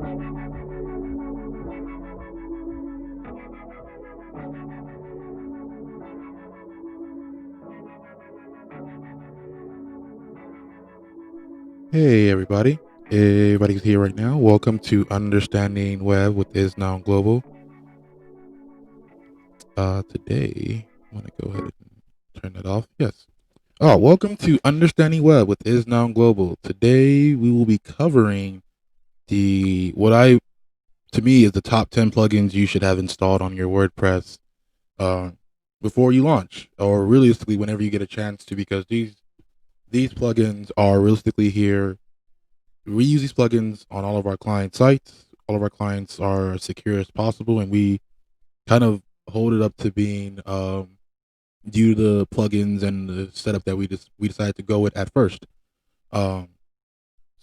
Hey everybody. Everybody's here right now. Welcome to Understanding Web with IsNowGlobal. Today I'm gonna go ahead and turn that off. Yes. Welcome to Understanding Web with IsNowGlobal. Today we will be covering to me is the top 10 plugins you should have installed on your WordPress before you launch, or realistically whenever you get a chance to, because these plugins are realistically here. We use these plugins on all of our client sites. All of our clients are as secure as possible, and we kind of hold it up to being due to the plugins and the setup that we decided to go with at first. Um,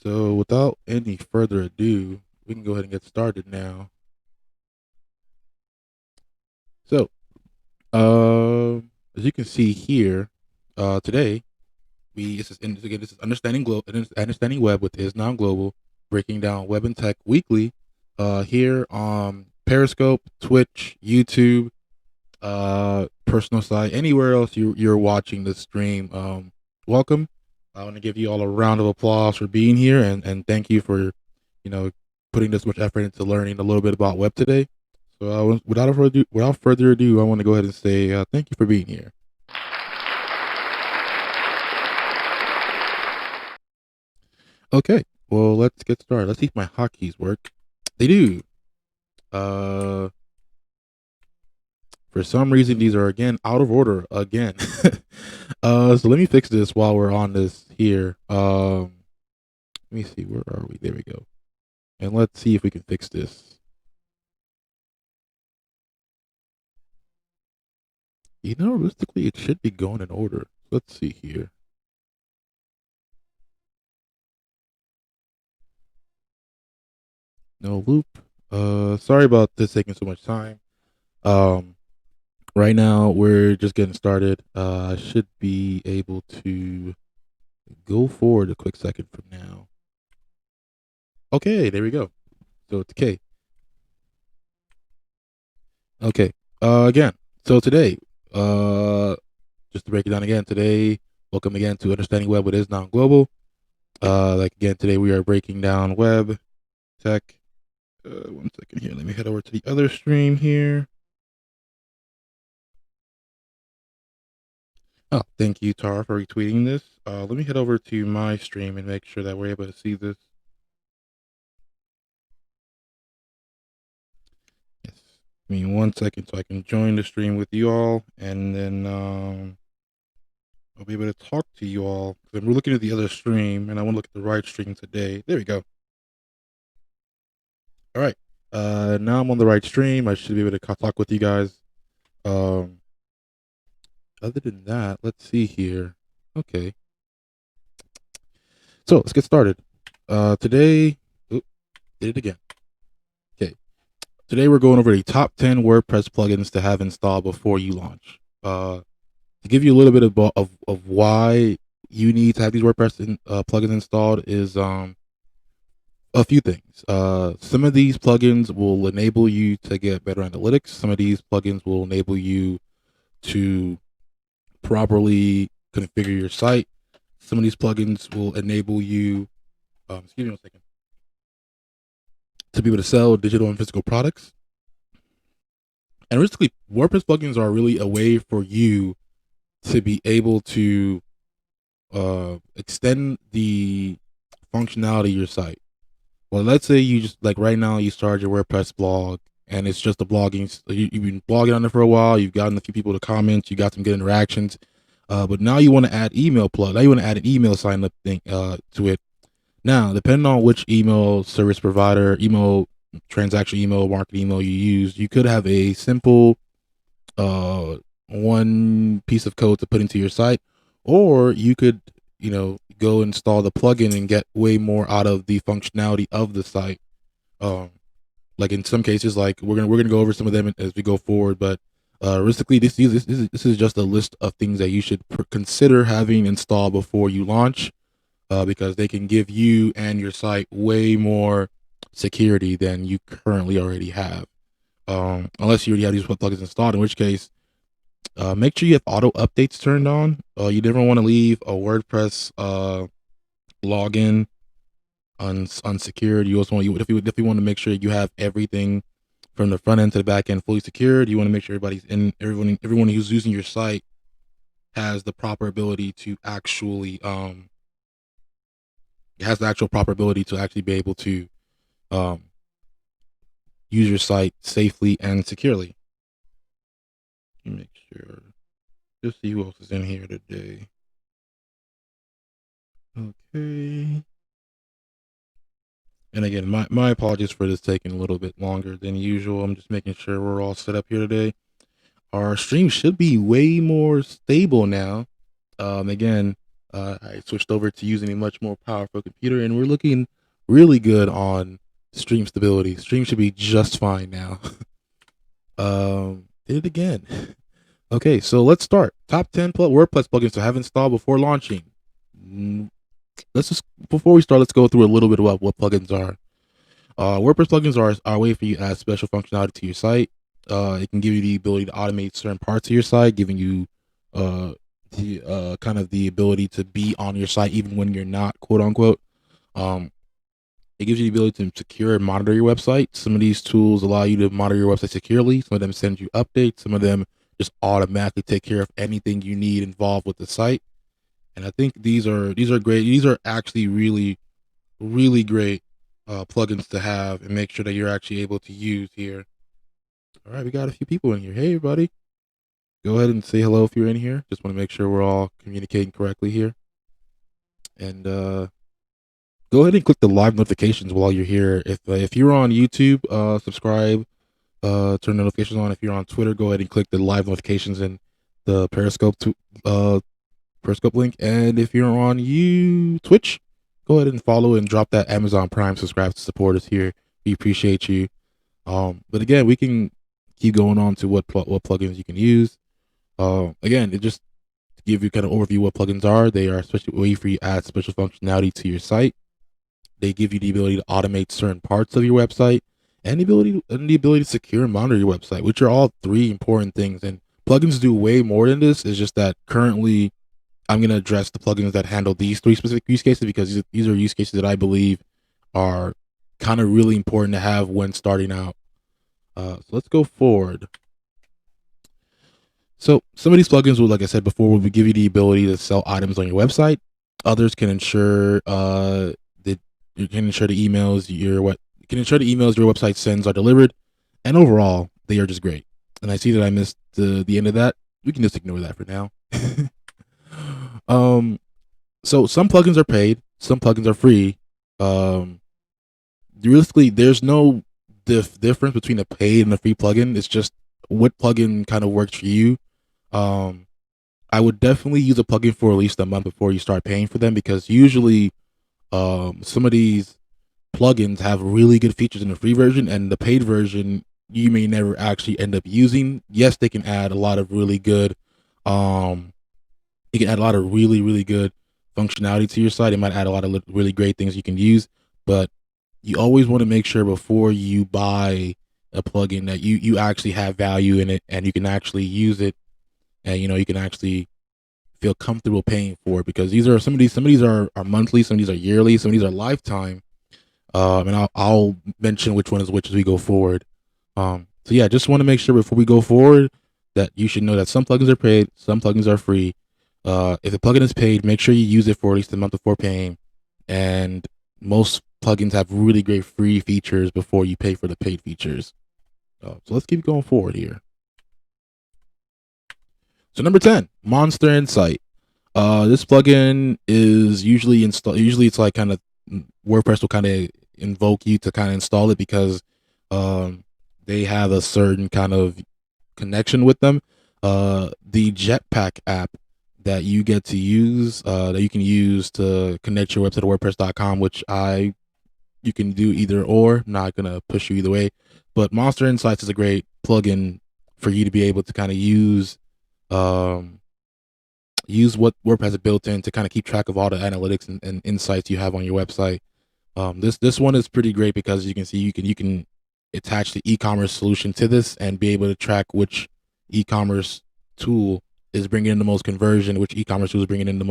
so without any further ado, we can go ahead and get started now. So, as you can see here, today this is understanding web with IsNowGlobal, breaking down web and tech weekly, here on Periscope, Twitch, YouTube, personal site, anywhere else you're watching this stream. Welcome. I want to give you all a round of applause for being here, and thank you for, putting this much effort into learning a little bit about web today. So without further ado, I want to go ahead and say thank you for being here. Okay, well, let's get started. Let's see if my hotkeys work. They do. For some reason, these are again out of order again. So let me fix this while we're on this here. Let me see, where are we? There we go. And let's see if we can fix this. Realistically, it should be going in order. Let's see here. No loop. Sorry about this taking so much time. Right now we're just getting started. I should be able to go forward a quick second from now. Okay, there we go. So it's K. Okay. Again. So today, just to break it down again, welcome again to Understanding Web with IsNowGlobal. Today we are breaking down web, tech. 1 second here. Let me head over to the other stream here. Oh, thank you, Tara, for retweeting this. Let me head over to my stream and make sure that we're able to see this. Yes. Give me 1 second so I can join the stream with you all, and then I'll be able to talk to you all. Because I'm looking at the other stream, and I want to look at the right stream today. There we go. All right. Now I'm on the right stream. I should be able to talk with you guys. Other than that, let's see here. Okay. So let's get started. Today, did it again. Okay. Today we're going over the top 10 WordPress plugins to have installed before you launch. To give you a little bit of why you need to have these WordPress plugins installed is a few things. Some of these plugins will enable you to get better analytics. Some of these plugins will enable you to properly configure your site. Some of these plugins will enable you, excuse me 1 second, to be able to sell digital and physical products. And realistically, WordPress plugins are really a way for you to be able to extend the functionality of your site. Well, let's say you just, like right now, you started your WordPress blog and it's just a blogging. You've been blogging on it for a while. You've gotten a few people to comment. You got some good interactions. But now you want to add email plug. Now you want to add an email sign up thing to it. Now, depending on which email service provider, email transaction email, marketing email you use, you could have a simple one piece of code to put into your site, or you could, go install the plugin and get way more out of the functionality of the site. Like in some cases, like we're gonna go over some of them as we go forward, but realistically, this is just a list of things that you should consider having installed before you launch, because they can give you and your site way more security than you currently already have. Unless you already have these plugins installed, in which case, make sure you have auto updates turned on. You never want to leave a WordPress login unsecured. You also want if you want to make sure you have everything from the front end to the back end fully secured. You want to make sure everyone who's using your site has the proper ability to actually has the actual proper ability to actually be able to use your site safely and securely. Let me make sure. Just see who else is in here today. Okay. And again, my apologies for this taking a little bit longer than usual. I'm just making sure we're all set up here today. Our stream should be way more stable now. Again, I switched over to using a much more powerful computer, and we're looking really good on stream stability. Stream should be just fine now. Did it again. Okay, so let's start. Top 10 WordPress plugins to have installed before launching. Before we start, let's go through a little bit about what plugins are. WordPress plugins are a way for you to add special functionality to your site. It can give you the ability to automate certain parts of your site, giving you kind of the ability to be on your site even when you're not, quote unquote. It gives you the ability to secure and monitor your website. Some of these tools allow you to monitor your website securely. Some of them send you updates. Some of them just automatically take care of anything you need involved with the site. And I think these are great. These are actually really, really great plugins to have and make sure that you're actually able to use here. All right, we got a few people in here. Hey, everybody. Go ahead and say hello if you're in here. Just want to make sure we're all communicating correctly here. And go ahead and click the live notifications while you're here. If you're on YouTube, subscribe, turn notifications on. If you're on Twitter, go ahead and click the live notifications and the Periscope link. And if you're on Twitch, go ahead and follow and drop that Amazon Prime subscribe to support us here. We appreciate you. But again, we can keep going on to what plugins you can use. Again, it just to give you kind of overview what plugins are. They are a special way for you to add special functionality to your site. They give you the ability to automate certain parts of your website and the ability to secure and monitor your website, which are all three important things. And plugins do way more than this. It's just that currently I'm going to address the plugins that handle these three specific use cases because these are use cases that I believe are kind of really important to have when starting out. So let's go forward. So some of these plugins will, like I said before, will give you the ability to sell items on your website. Others can ensure that you can ensure the emails your website sends are delivered, and overall they are just great. And I see that I missed the end of that. We can just ignore that for now. So some plugins are paid, some plugins are free. Realistically, there's no difference between a paid and a free plugin. It's just what plugin kind of works for you. I would definitely use a plugin for at least a month before you start paying for them, because usually some of these plugins have really good features in the free version, and the paid version you may never actually end up using. Yes, they can add a lot of really good really good functionality to your site. It might add a lot of really great things you can use, but you always want to make sure before you buy a plugin that you actually have value in it and you can actually use it, and you can actually feel comfortable paying for it, because some of these are monthly, some of these are yearly, some of these are lifetime. And I'll mention which one is which as we go forward. So yeah, just want to make sure before we go forward that you should know that some plugins are paid, some plugins are free. If a plugin is paid, make sure you use it for at least a month before paying. And most plugins have really great free features before you pay for the paid features. So let's keep going forward here. So number 10, Monster Insight. This plugin is usually installed. Usually it's like kind of WordPress will kind of invoke you to kind of install it because they have a certain kind of connection with them. The Jetpack app that you get to use, that you can use to connect your website to WordPress.com, which you can do either or. I'm not gonna push you either way, but Monster Insights is a great plugin for you to be able to kind of use what WordPress has built in to kind of keep track of all the analytics and insights you have on your website. This one is pretty great because you can see you can attach the e-commerce solution to this and be able to track which e-commerce tool is bringing in the most conversion, which e-commerce tool is bringing in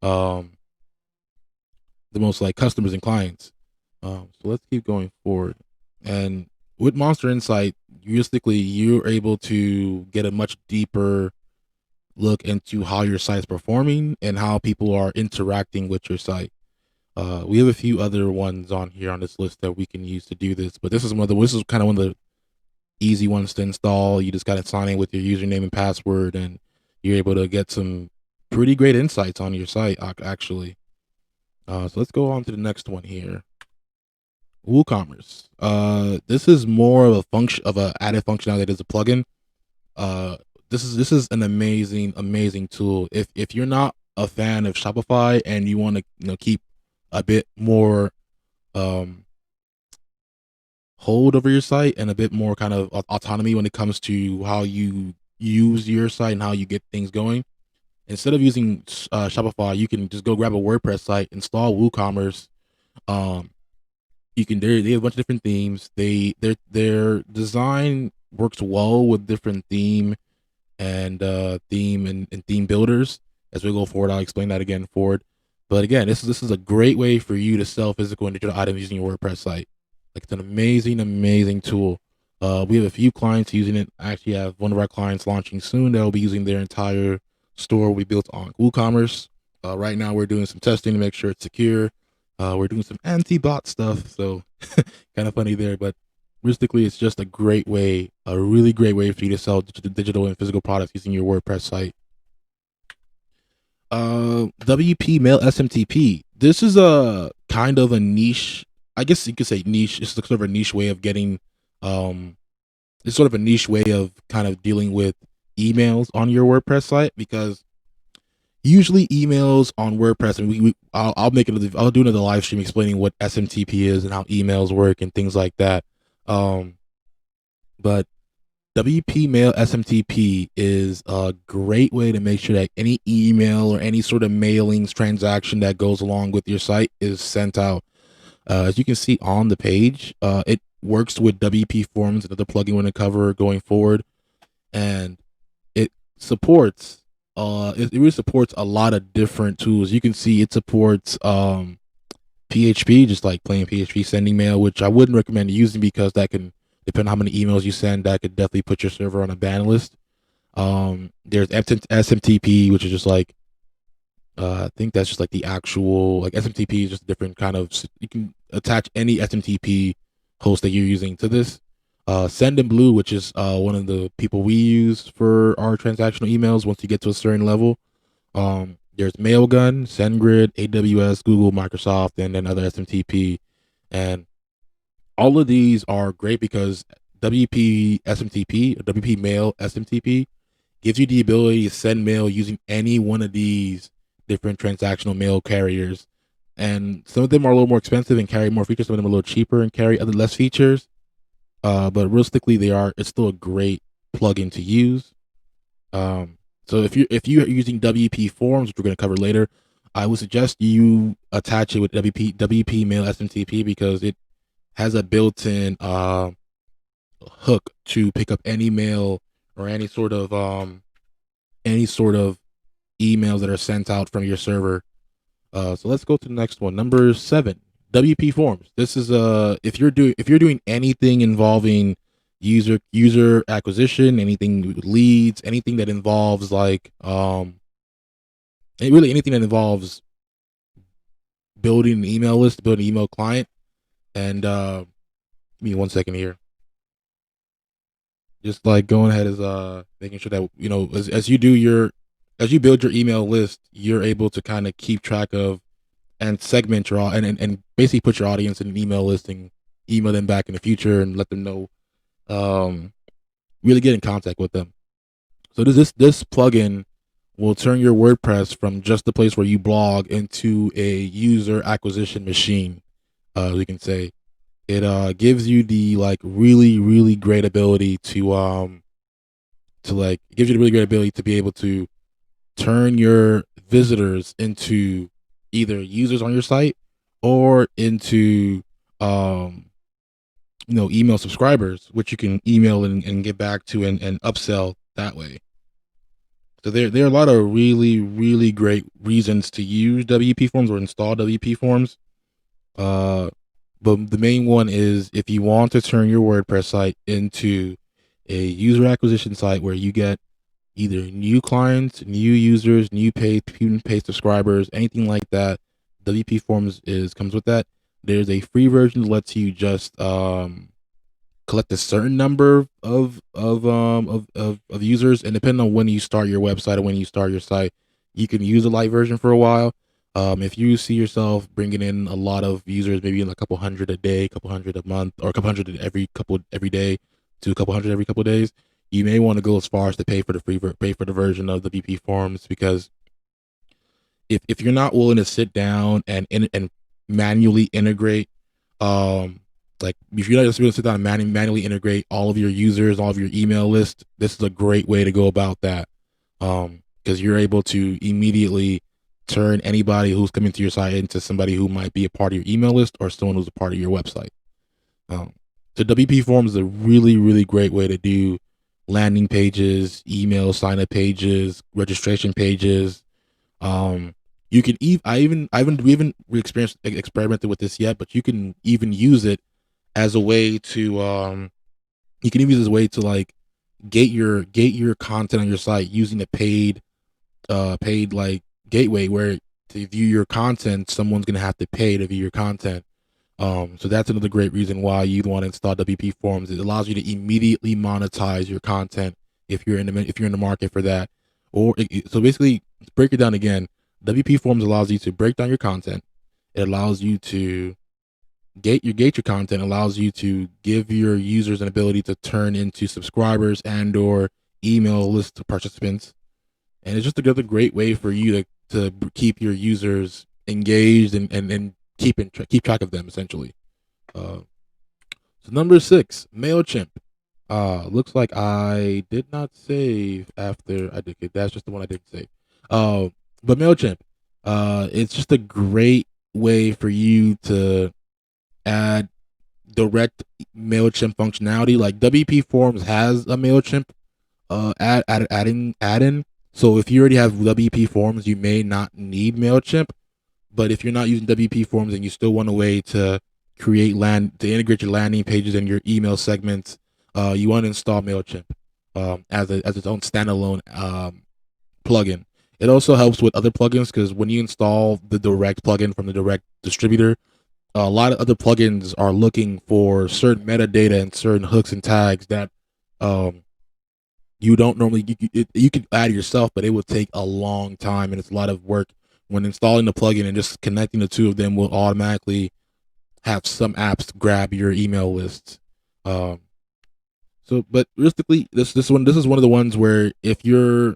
um, the most like customers and clients. So let's keep going forward. And with Monster Insight, realistically, you're able to get a much deeper look into how your site's performing and how people are interacting with your site. We have a few other ones on here on this list that we can use to do this, but this is this is kind of one of the easy ones to install. You just got to sign in with your username and password, and you're able to get some pretty great insights on your site, actually. So let's go on to the next one here. WooCommerce. This is more of a function of a added functionality as a plugin. Uh, this is an amazing tool. If you're not a fan of Shopify and you want to keep a bit more hold over your site and a bit more kind of autonomy when it comes to how you use your site and how you get things going, instead of using Shopify, you can just go grab a WordPress site, install WooCommerce. Um, you can they have a bunch of different themes. Their design works well with different and theme builders. As we go forward, I'll explain that again forward. But again, this is a great way for you to sell physical and digital items using your WordPress site. Like, it's an amazing tool. We have a few clients using it. I actually have one of our clients launching soon that will be using their entire store we built on WooCommerce. Right now, we're doing some testing to make sure it's secure. We're doing some anti-bot stuff, so kind of funny there. But realistically, it's just a great way, a really great way for you to sell digital and physical products using your WordPress site. WP Mail SMTP. This is a kind of a niche. I guess you could say niche. It's sort of a niche way of getting. It's sort of a niche way of kind of dealing with emails on your WordPress site, because usually emails on WordPress, and I'll do another live stream explaining what SMTP is and how emails work and things like that. But WP Mail SMTP is a great way to make sure that any email or any sort of mailings transaction that goes along with your site is sent out. As you can see on the page, it works with WP Forms, another plugin we're going to cover going forward, and it supports. It really supports a lot of different tools. You can see it supports PHP, just like plain PHP sending mail, which I wouldn't recommend using because that can, depending on how many emails you send, that could definitely put your server on a ban list. There's SMTP, which is just like, I think that's just like the actual, like, SMTP is just a different kind of, you can attach any SMTP host that you're using to this. Sendinblue, which is one of the people we use for our transactional emails once you get to a certain level. There's Mailgun, SendGrid, AWS, Google, Microsoft, and then other SMTP. And all of these are great because WP SMTP, WP Mail SMTP, gives you the ability to send mail using any one of these different transactional mail carriers. And some of them are a little more expensive and carry more features. Some of them are a little cheaper and carry other less features. But realistically, it's still a great plugin to use. So if you're using WP Forms, which we're going to cover later, I would suggest you attach it with WP Mail SMTP because it has a built-in hook to pick up any mail or any sort of emails that are sent out from your server. So let's go to the next one, number 7, WP Forms. This is if you're doing anything involving user acquisition, anything with leads, anything that involves like really anything that involves building an email list, building an email client. And give me 1 second here. Just like going ahead is making sure that as you build your email list, you're able to kind of keep track of and segment your and basically put your audience in an email list and email them back in the future and let them know, really get in contact with them. So this plugin will turn your WordPress from just the place where you blog into a user acquisition machine. We can say it gives you the really great ability to gives you the really great ability to be able to turn your visitors into either users on your site or into email subscribers, which you can email and get back to and upsell that way. So there are a lot of really, really great reasons to use WP Forms or install WP Forms. But the main one is if you want to turn your WordPress site into a user acquisition site where you get either new clients, new users, new paid subscribers, anything like that, WP Forms comes with that. There's a free version that lets you just collect a certain number of users, and depending on when you start your website or when you start your site, you can use the light version for a while. If you see yourself bringing in a lot of users, maybe a couple hundred a day, a couple hundred a month, or a couple hundred every day to a couple hundred every couple of days, you may want to go as far as to pay for the version of the WP Forms, because if you're not willing to sit down and manually integrate, like if you're not just going to sit down and manually integrate all of your users, all of your email list, this is a great way to go about that, because you're able to immediately turn anybody who's coming to your site into somebody who might be a part of your email list or someone who's a part of your website. So WP Forms is a really, really great way to do landing pages, email sign up pages, registration pages. You can we haven't experimented with this yet, but you can even use it as a way to like gate your content on your site using a paid like gateway, where to view your content someone's gonna have to pay to view your content. So that's another great reason why you'd want to install WP Forms. It allows you to immediately monetize your content if you're in the market for that. So basically, to break it down again, WP Forms allows you to break down your content. It allows you to gate your content, allows you to give your users an ability to turn into subscribers and or email list participants. And it's just another great way for you to keep your users engaged and keep track of them, essentially. So number 6, Mailchimp. Looks like I did not save after I did. That's just the one I didn't save. But Mailchimp, it's just a great way for you to add direct Mailchimp functionality. Like WP Forms has a Mailchimp add-in. So if you already have WP Forms, you may not need Mailchimp. But if you're not using WP Forms and you still want a way to integrate your landing pages and your email segments, you want to install Mailchimp as its own standalone plugin. It also helps with other plugins, because when you install the direct plugin from the direct distributor, a lot of other plugins are looking for certain metadata and certain hooks and tags that you don't normally, you can add yourself, but it will take a long time and it's a lot of work. When installing the plugin and just connecting the two of them will automatically have some apps grab your email lists. But realistically, this is one of the ones where if you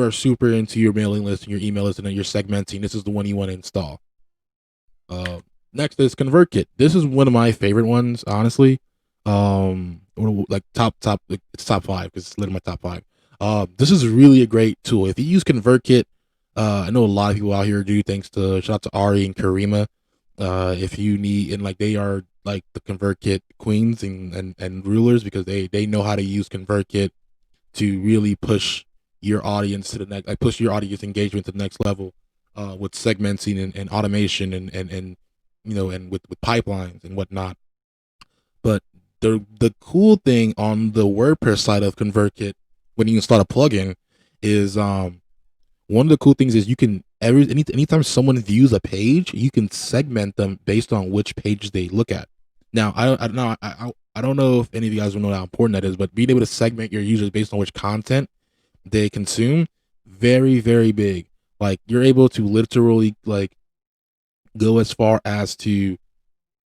are super into your mailing list and your email list and then you're segmenting, this is the one you want to install. Next is Convertkit. This is one of my favorite ones, honestly. Like it's top 5 because it's literally my top 5. This is really a great tool. If you use Convertkit, I know a lot of people out here do. Thanks to shout out to Ari and Karima. If you need, and like they are like the Convertkit queens and rulers, because they know how to use Convertkit to really push your audience to the next, like push your audience engagement to the next level, with segmenting and automation and with pipelines and whatnot. But the cool thing on the WordPress side of Convertkit, when you install a plugin, is one of the cool things is you can anytime someone views a page, you can segment them based on which page they look at. Now I don't know if any of you guys will know how important that is, but being able to segment your users based on which content they consume, very, very big. Like you're able to literally like go as far as to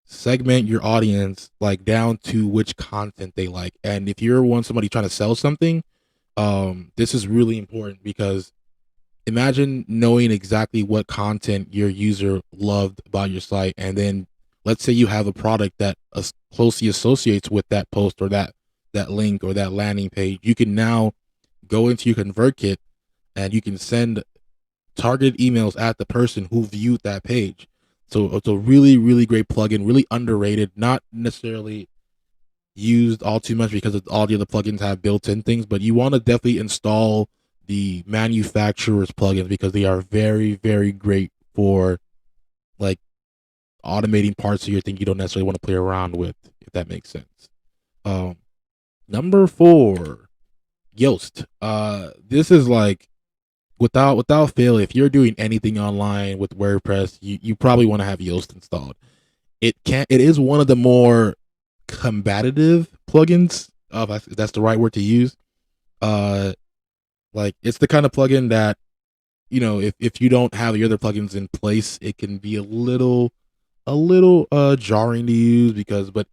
segment your audience like down to which content they like. And if you're somebody trying to sell something, this is really important, because imagine knowing exactly what content your user loved about your site, and then let's say you have a product that closely associates with that post or that link or that landing page. You can now go into your Convertkit and you can send targeted emails at the person who viewed that page. So it's a really, really great plugin, really underrated, not necessarily used all too much because all the other plugins have built-in things, but you want to definitely install the manufacturer's plugins because they are very, very great for like automating parts of your thing you don't necessarily want to play around with, if that makes sense. Number 4, Yoast. This is like without fail, if you're doing anything online with WordPress, you probably want to have Yoast installed. It is one of the more combative plugins, if that's the right word to use. Like it's the kind of plugin that, you know, if you don't have the other plugins in place, it can be a little jarring to use but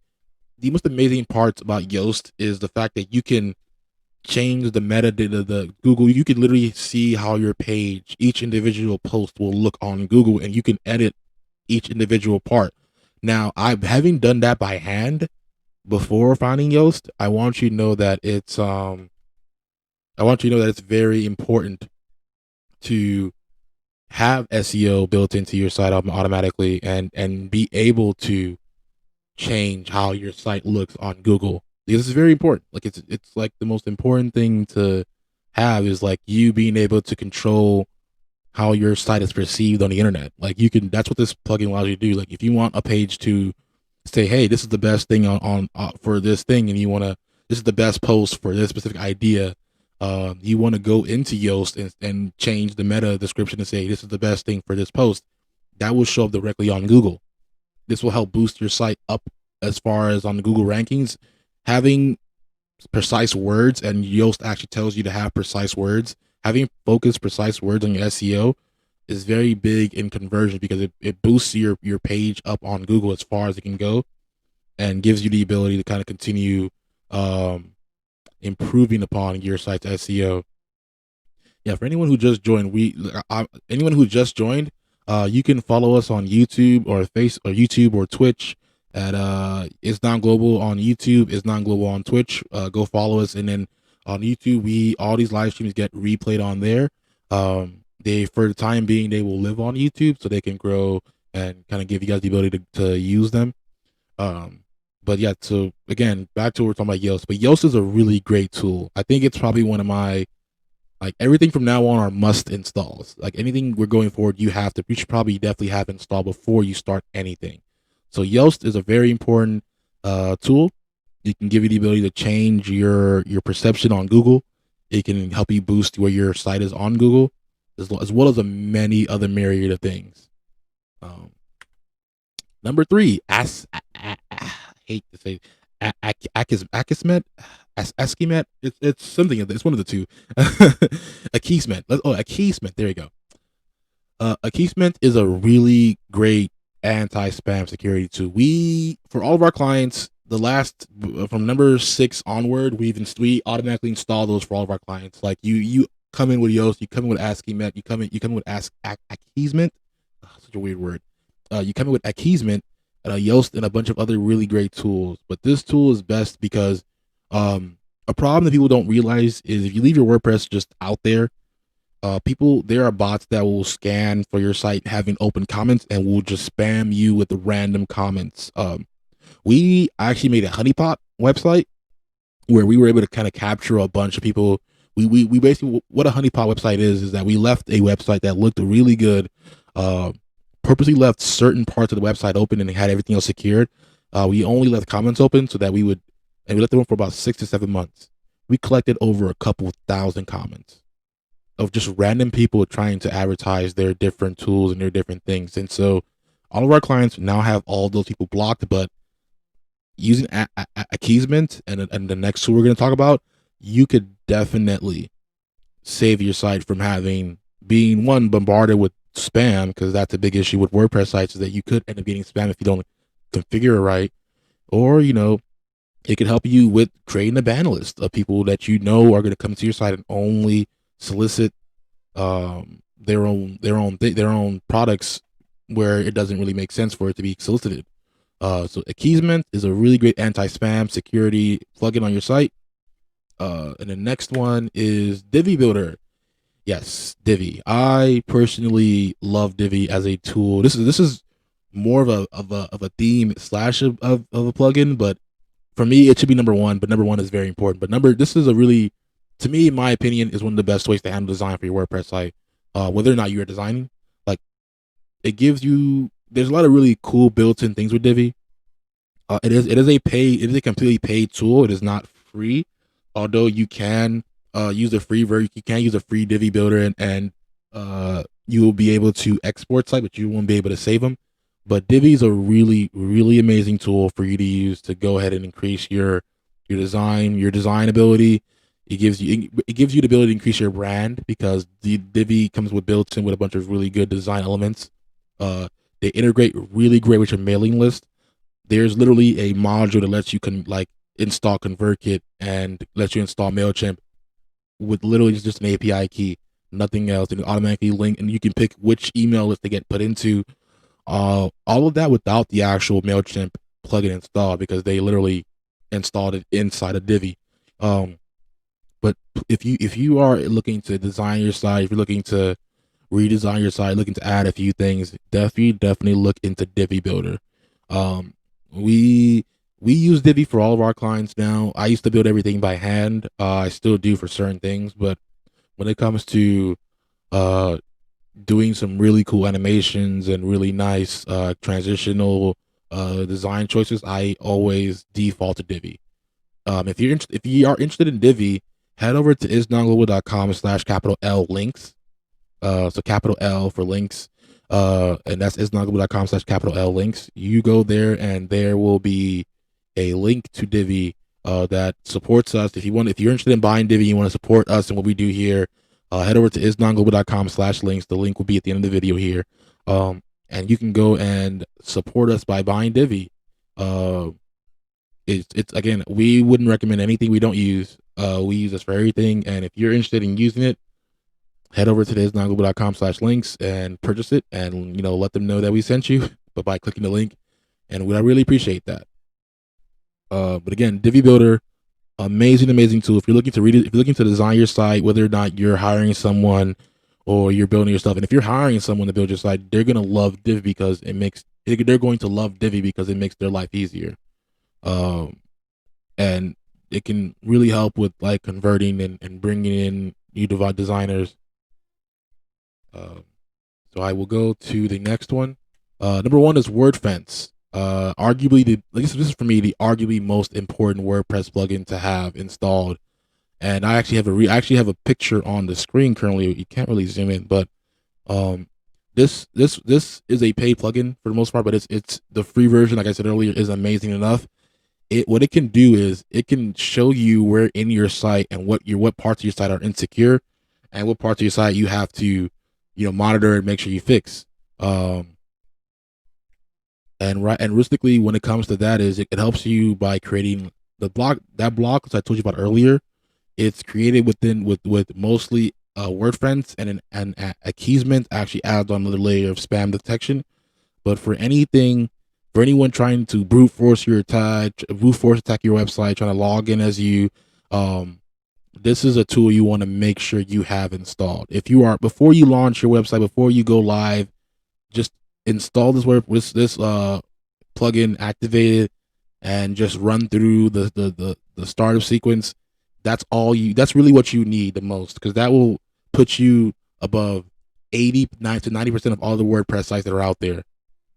the most amazing parts about Yoast is the fact that you can change the metadata, the Google. You can literally see how your page, each individual post will look on Google, and you can edit each individual part. Now, having done that by hand before finding Yoast, I want you to know that it's very important to have SEO built into your site automatically and be able to change how your site looks on Google. This is very important. Like it's like the most important thing to have is like you being able to control how your site is perceived on the internet. Like that's what this plugin allows you to do. Like if you want a page to say, hey, this is the best thing on for this thing, and this is the best post for this specific idea. You want to go into Yoast and change the meta description and say, this is the best thing for this post. That will show up directly on Google. This will help boost your site up as far as on the Google rankings. Having precise words, and Yoast actually tells you to have precise words. Having focused, precise words on your SEO is very big in conversion because it boosts your page up on Google as far as it can go and gives you the ability to kind of continue improving upon your site's SEO. Yeah, for anyone who just joined, you can follow us on YouTube or Twitch at IsNowGlobal on YouTube, IsNowGlobal on Twitch. Go follow us, and then on YouTube, all these live streams get replayed on there. They, for the time being, they will live on YouTube so they can grow and kind of give you guys the ability to use them. But yeah, so again, back to what we're talking about Yoast. But Yoast is a really great tool. I think it's probably one of my, like, everything from now on are must installs. Like anything we're going forward, you should probably definitely have installed before you start anything. So Yoast is a very important tool. It can give you the ability to change your perception on Google. It can help you boost where your site is on Google, as well as many other myriad of things. Number 3, hate to say Akeysmith. It's something. It's one of the two. Akeysmith. Akeysmith. There you go. Akeysmith is a really great anti-spam security tool. For all of our clients, from number 6 onward, we automatically install those for all of our clients. Like you come in with Yoast, you come in with Akeysmith, you come in with Akeysmith. Such a weird word. You come in with Akeysmith, Yoast, and a bunch of other really great tools. But this tool is best because a problem that people don't realize is if you leave your WordPress just out there, there are bots that will scan for your site having open comments and will just spam you with the random comments. We actually made a honeypot website where we were able to kind of capture a bunch of people. We basically, what a honeypot website is that we left a website that looked really good, purposely left certain parts of the website open and had everything else secured. We only left comments open so that we left them for about 6 to 7 months. We collected over a couple thousand comments of just random people trying to advertise their different tools and their different things. And so all of our clients now have all those people blocked, but using Akeysmith and the next tool we're going to talk about, you could definitely save your site from being bombarded with spam, because that's a big issue with WordPress sites, is that you could end up getting spam if you don't configure it right. Or, it could help you with creating a ban list of people that are going to come to your site and only solicit their own products where it doesn't really make sense for it to be solicited. So Akeysmith is a really great anti-spam security plugin on your site. And the next one is Divi Builder. Yes, Divi. I personally love Divi as a tool. This is more of a theme slash of a plugin, but for me it should be number one. But number one is very important. But this is a really, to me, in my opinion, is one of the best ways to handle design for your WordPress site. Whether or not you're designing, like, it gives you. There's a lot of really cool built-in things with Divi. It is a completely paid tool. It is not free, although you can use the free version. You can use a free Divi Builder, and you will be able to export site, but you won't be able to save them. But Divi is a really, really amazing tool for you to use to go ahead and increase your design ability. It gives you the ability to increase your brand, because the Divi comes with built in with a bunch of really good design elements. Uh, they integrate really great with your mailing list. There's literally a module that lets you install Convertkit and lets you install Mailchimp with literally just an API key, nothing else, and it automatically link, and you can pick which email list to get put into. All of that without the actual Mailchimp plugin installed, because they literally installed it inside of Divi. Um, but if you are looking to design your site, if you're looking to redesign your site, looking to add a few things, definitely look into Divi Builder. Um, we we use Divi for all of our clients now. I used to build everything by hand. I still do for certain things, but when it comes to uh, doing some really cool animations and really nice transitional design choices, I always default to Divi. If you are interested in Divi, head over to isnowglobal.com/capital L links. So capital L for links. And that's isnowglobal.com/capital L links. You go there, and there will be a link to Divi that supports us. If you're interested in buying Divi, you want to support us and what we do here, head over to isnongglobal.com/links. The link will be at the end of the video here. And you can go and support us by buying Divi. Uh, it's again, we wouldn't recommend anything we don't use. We use this for everything, and if you're interested in using it, head over to isnowglobal.com/links and purchase it, and let them know that we sent you, but by clicking the link, and I really appreciate that. But again, Divi Builder, amazing tool. If you're looking to read it, if you're looking to design your site, whether or not you're hiring someone or you're building your stuff, and if you're hiring someone to build your site, they're gonna love Divi because they're going to love Divi because it makes their life easier. Um, and it can really help with like converting and bringing in new designers. Um, so I will go to the next one. Number one is Wordfence. Arguably this is for me the arguably most important WordPress plugin to have installed. And I actually have a picture on the screen currently. You can't really zoom in, but um, this is a paid plugin for the most part, but it's the free version. Like I said earlier, is amazing enough. What it can do is it can show you where in your site and what parts of your site are insecure, and what parts of your site you have to monitor and make sure you fix. Um, and realistically, when it comes to that, is it helps you by creating that block that I told you about earlier. It's created with mostly Wordfence, and Akeysmith actually adds on another layer of spam detection. But for anyone trying to brute force attack your website, trying to log in as you, um, this is a tool you want to make sure you have installed. Before you launch your website, before you go live, just install this plugin, activate it, and just run through the startup sequence. That's really what you need the most, because that will put you above 89 to 90% of all the WordPress sites that are out there.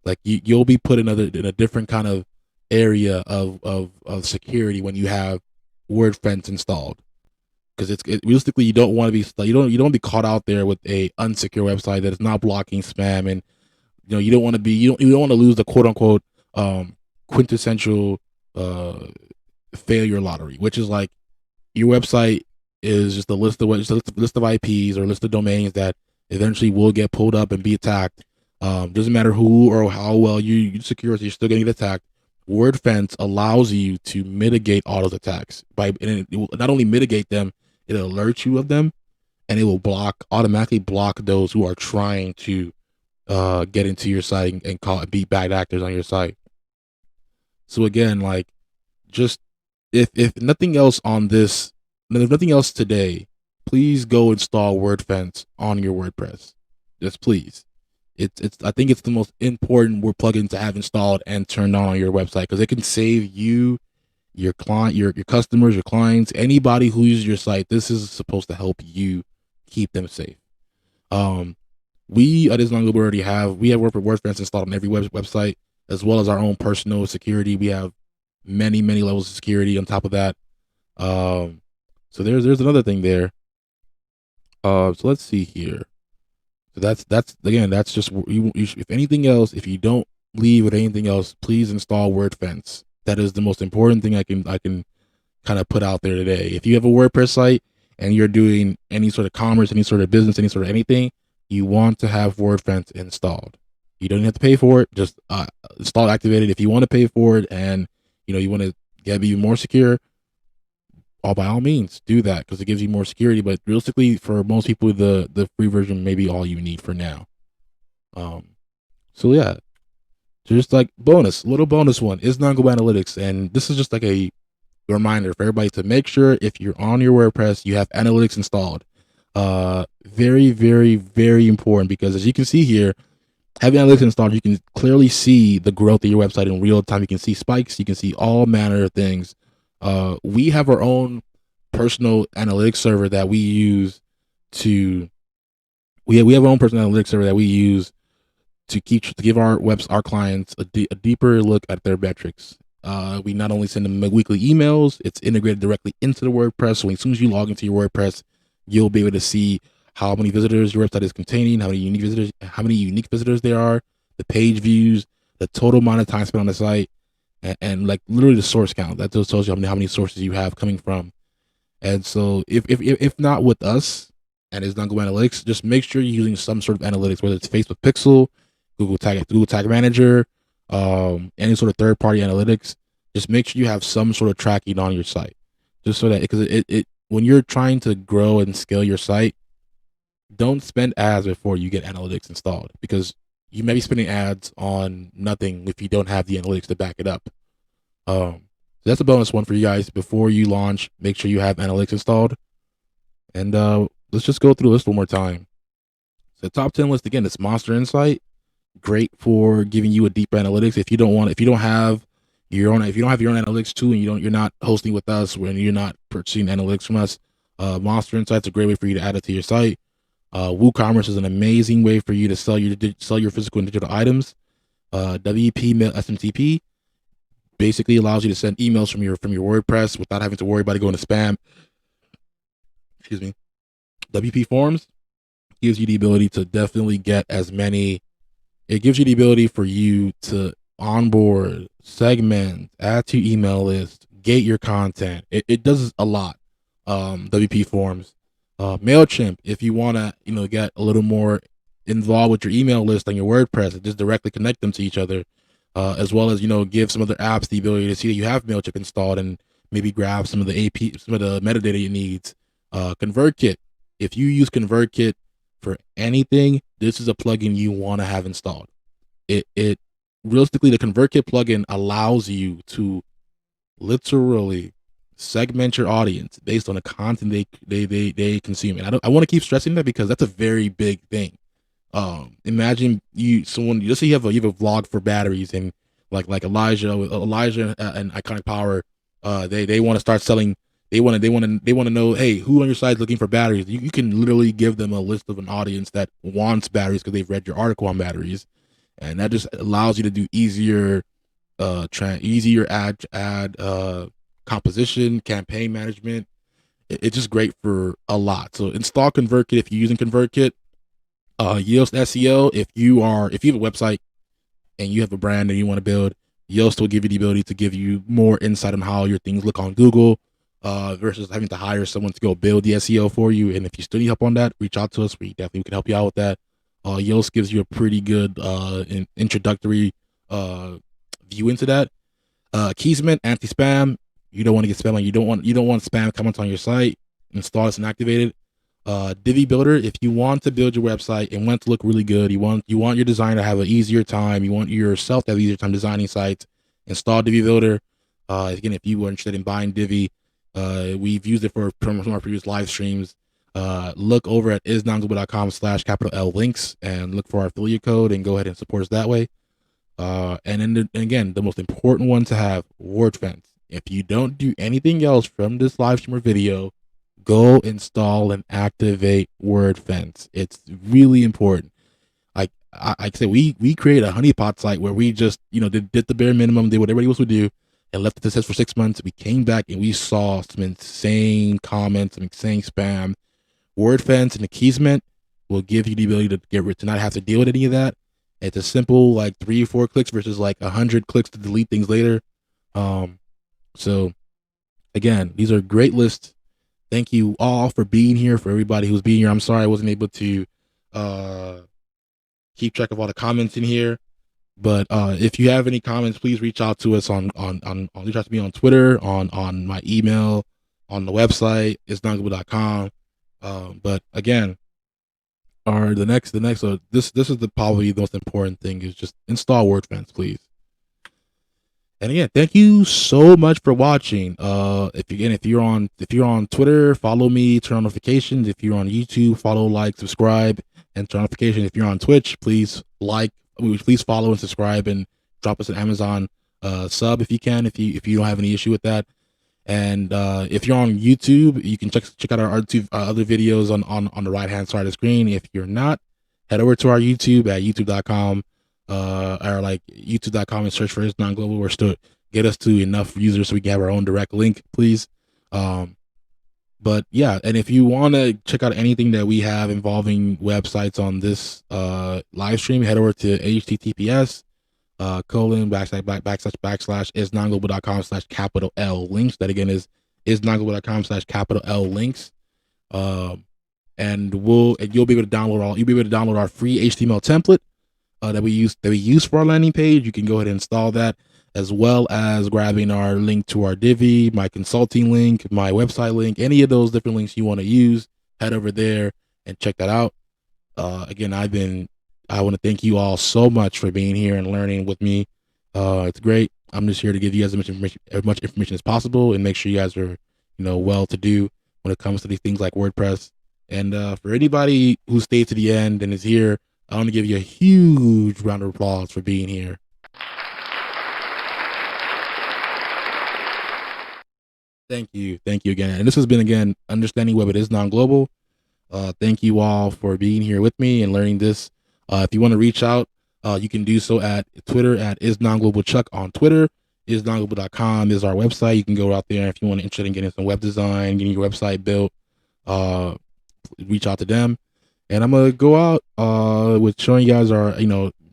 Like you'll be put in a different kind of area of security when you have Wordfence installed, because realistically you don't want to be be caught out there with a unsecure website that is not blocking spam, and you don't want to be you don't want to lose the quote unquote quintessential uh, failure lottery, which is like your website is just a list of IPs or a list of domains that eventually will get pulled up and be attacked. Doesn't matter who or how well you secure it, you're still getting attacked. Wordfence allows you to mitigate all those attacks and it will not only mitigate them, it'll alert you of them, and it will automatically block those who are trying to get into your site and be bad actors on your site. So again, like, just if nothing else on this, if nothing else today, please go install Wordfence on your WordPress. Just please. It's I think it's the most important plugin to have installed and turned on your website, because it can save you, your client, your customers, your clients, anybody who uses your site. This is supposed to help you keep them safe. We at IsNowGlobal already have Wordfence installed on every website, as well as our own personal security. We have many levels of security on top of that. So there's another thing there. So let's see here. So that's again, that's just if anything else, if you don't leave with anything else, please install Wordfence. That is the most important thing I can kind of put out there today. If you have a WordPress site and you're doing any sort of commerce, any sort of business, any sort of anything, you want to have Wordfence installed. You don't have to pay for it. Just install, activate it. If you want to pay for it and you want to get even more secure, by all means do that, because it gives you more security. But realistically, for most people, the free version may be all you need for now. So yeah, just like little bonus one is IsNowGlobal Analytics, and this is just like a reminder for everybody to make sure if you're on your WordPress, you have analytics installed. Very, very, very important, because as you can see here, having analytics installed, you can clearly see the growth of your website in real time. You can see spikes, you can see all manner of things. We have our own personal analytics server that we use to we have our own personal analytics server that we use to give our clients a deeper look at their metrics. We not only send them weekly emails, it's integrated directly into the WordPress. So as soon as you log into your WordPress, you'll be able to see how many visitors your website is containing, how many unique visitors there are, the page views, the total amount of time spent on the site, and like literally the source count. That just tells you how many sources you have coming from. And so if not with us and IsNowGlobal Analytics, just make sure you're using some sort of analytics, whether it's Facebook Pixel, Google Tag Manager, any sort of third-party analytics. Just make sure you have some sort of tracking on your site, just so that because when you're trying to grow and scale your site, don't spend ads before you get analytics installed, because you may be spending ads on nothing if you don't have the analytics to back it up. So that's a bonus one for you guys. Before you launch, make sure you have analytics installed. And let's just go through the list one more time. So the top 10 list again, it's Monster Insight. Great for giving you a deep analytics. If you don't have your own analytics tool, and you're not hosting with us, when you're not purchasing analytics from us, Monster Insight's a great way for you to add it to your site. WooCommerce is an amazing way for you to sell your physical and digital items. WP Mail SMTP basically allows you to send emails from your WordPress without having to worry about it going to spam. Excuse me. WP Forms gives you the ability to definitely get as many. It gives you the ability for you to onboard, segment, add to email list, gate your content. It does a lot. WP Forms. Mailchimp, if you want to get a little more involved with your email list on your WordPress, just directly connect them to each other, as well as give some other apps the ability to see that you have Mailchimp installed and maybe grab some of the metadata it needs. Convertkit, if you use Convertkit for anything, this is a plugin you want to have installed. It realistically, the Convertkit plugin allows you to literally segment your audience based on the content they consume. And I want to keep stressing that, because that's a very big thing. Imagine let's say you have a vlog for batteries, and like Elijah and Iconic Power, they want to start selling. They want to know, hey, who on your side is looking for batteries? You can literally give them a list of an audience that wants batteries because they've read your article on batteries, and that just allows you to do easier ad composition, campaign management. It's just great for a lot. So install Convertkit if you're using Convertkit. Yoast SEO, if you have a website and you have a brand and you want to build, Yoast will give you the ability to give you more insight on how your things look on Google, versus having to hire someone to go build the SEO for you. And if you still need help on that, reach out to us. We definitely can help you out with that. Yoast gives you a pretty good introductory view into that. Akeysmith, anti-spam. You don't want to get spam. You don't want spam comments on your site. Install this and activate it. Divi Builder, if you want to build your website and want it to look really good, you want your designer to have an easier time, you want yourself to have an easier time designing sites, install Divi Builder. Again, if you were interested in buying Divi, we've used it for some of our previous live streams. look over at isnowglobal.com/L links and look for our affiliate code and go ahead and support us that way. And again, the most important one to have, Wordfence. If you don't do anything else from this live stream or video, go install and activate Wordfence. It's really important. Like I said, we created a honeypot site where we just, did the bare minimum, did what everybody else would do, and left it to test for 6 months. We came back and we saw some insane comments, some insane spam. Wordfence and Akeysmith will give you the ability to not have to deal with any of that. It's a simple, like 3 or 4 clicks versus like 100 clicks to delete things later. So again, these are great lists. Thank you all for being here. For everybody who's being here, I'm sorry I wasn't able to keep track of all the comments in here. But if you have any comments, please reach out to us on reach out to me on Twitter, on my email, on the website, IsNowGlobal.com. But again, this is probably the most important thing, is just install Wordfence, please. And again, thank you so much for watching. If you're on Twitter, follow me, turn on notifications. If you're on YouTube, follow, like, subscribe, and turn on notifications. If you're on Twitch, please follow and subscribe, and drop us an Amazon sub if you can, if you don't have any issue with that. And if you're on YouTube, you can check out our other videos on the right hand side of the screen. If you're not, head over to our YouTube at youtube.com or like youtube.com and search for IsNowGlobal, or still get us to enough users so we can have our own direct link, please. But yeah, and if you want to check out anything that we have involving websites on this live stream, head over to https //isnowglobal.com/L links. That again is isnowglobal.com/L links. And you'll be able to download our free HTML template that we use for our landing page. You can go ahead and install that, as well as grabbing our link to our Divi, my consulting link, my website link, any of those different links you want to use. Head over there and check that out. Again, I want to thank you all so much for being here and learning with me. It's great. I'm just here to give you as much information as possible, and make sure you guys are, well to do when it comes to these things like WordPress. And for anybody who stayed to the end and is here, I want to give you a huge round of applause for being here. Thank you again. And this has been, again, Understanding Web at IsNowGlobal. Thank you all for being here with me and learning this. If you want to reach out, you can do so at Twitter at IsNowGlobalChuck on Twitter. IsNowGlobal.com is our website. You can go out there if you want to interested in getting some web design, getting your website built. Reach out to them. And I'm gonna go out with showing you guys our,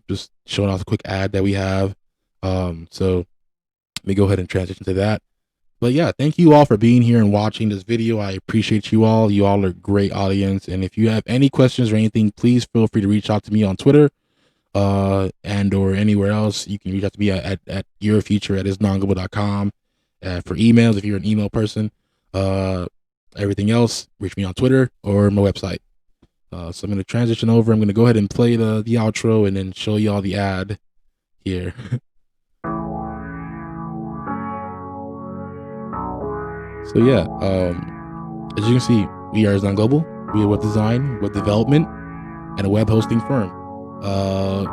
just showing off a quick ad that we have. So let me go ahead and transition to that. But yeah, thank you all for being here and watching this video. I appreciate you all. You all are a great audience. And if you have any questions or anything, please feel free to reach out to me on Twitter and or anywhere else. You can reach out to me at yourfuture@isnowglobal.com. For emails, if you're an email person. Everything else, reach me on Twitter or my website. So I'm going to transition over. I'm going to go ahead and play the outro and then show you all the ad here. So yeah, as you can see, we are IsNowGlobal. We are a web design, web development, and a web hosting firm.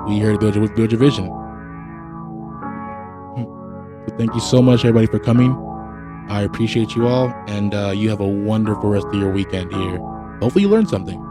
We're here to build your vision. So thank you so much, everybody, for coming. I appreciate you all, and you have a wonderful rest of your weekend here. Hopefully you learned something.